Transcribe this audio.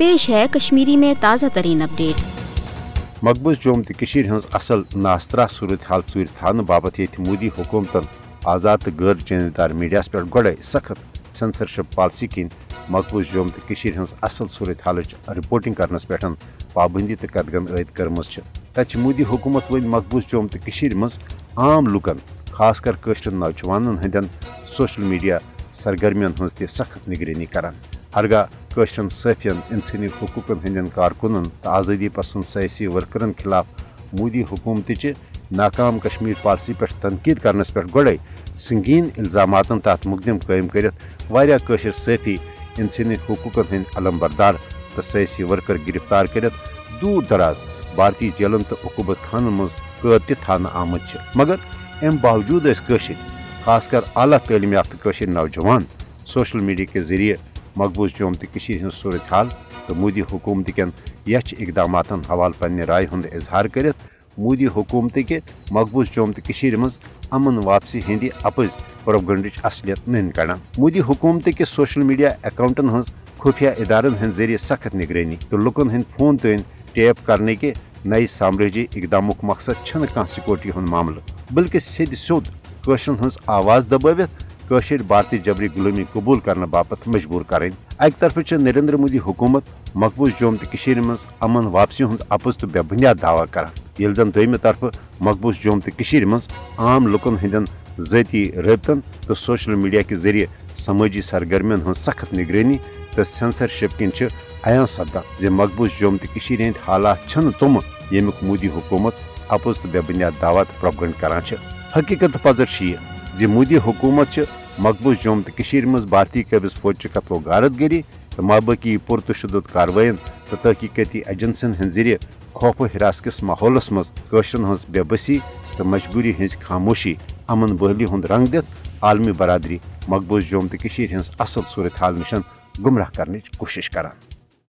पेश है कश्मीरी में ताज़ा तरीन अपडेट। मकबूज जोम तो हज असल नास्तरा सूरत हाल चूर थान बाबत ये मोदी हुकूमतन आज़ाद तो गैर जानबदार मीडिया पे गए सख्त सेंसरशिप पॉलिसी किन मकबूज जोम तो हज असल सूरत हाल रिपोर्टिंग करनस पे पाबंदी तो कदगन आयद कर्म तत मोदी हुकूमत वन मकबूज जोम तो मज आम लुकन खासकर कशर नौजवान हंदन सोशल मीडिया सरगर्मियन हज त सख्त निगरानी करान हरगा कशरन सफियन इंसानी हकूकन हंदन कारकुनन तो आज़ादी पसंद सयासी वर्करन खिलाफ मोदी हुकूमत नाकाम कश्मीर पॉलिसी पे तनकीद करनस पे गए संगीन इल्जामातन तथ मुकदम कायम कर सफ़ी इंसानी हकूकन हंद अलमबरदार तो सयासी वर्कर गिरफ्तार कर दूर दराज भारतीय जेलन तो उकूबत खानन मज कैद थान आमद मगर अम बावजूद खासकर आला तालीम याफ्ता नौजवान सोशल मीडिया के जरिए मकबूज जोम तो सूरत हाल तो मोदी हुकूमत कन यच इकदामातन हवाल पन्ने राय हुंद इजहार कर मोदी हुकूमत के मकबूज जोम तो मज अमन वापसी हिंदी अपज प्रोपगंडिच असलियत नंद कड़ान मोदी हुकूमत के सोशल मीडिया अकाउंटन हज खुफिया इदारन हंद जरिए सख्त निगरानी तो लुकन हंद फोन तन टैप करने के नई साम्राज्य इकदाम मकसद छन कह सिक्योरिटी हुंद मामला बल्कि सिद सोद कशरन हंज आवाज दबावित कशर भारतीय जबरी गुलामी कबूल करने बापत मजबूर करें अक तरफ नरेंद्र मोदी हुकूमत मकबूज जोम तो मज अमन वापसी हुंद अपज तो बेबुनियाद दावा कर ये जन दोम तरफ मकबूज जोम तो मज आम लुकन हंदन ज़ाती रबतन तो सोशल मीडिया के जरिए समाजी सरगर्मियन हंज सख्त निगरानी तो सेंसरशिप किन अयां सपदान जे मकबूज जोम तो हंद हालात छन तुम यमुक मोदी हुकूमत अपज तो बेबुनियाद दावा तो प्रोपगंड करान हकीकत पजर ये मोदी हुकूमत मकबूज जोम तो मज भारतीय कबिज फौज कत्लो गारतगरी तो माबाकी पुरतशुद कार्रवाइन तो तहकीकती एजेंसन हंद जरिए खौफ हिरास किस माहौलस मज कशरन हंज बेबसी तो मजबूरी हंज खामोशी अमन बहली हुंद रंग दित आलमी बरादरी मकबूज जोम तो हंज असल सूरत हाल निशन गुमराह करने कोशिश करान।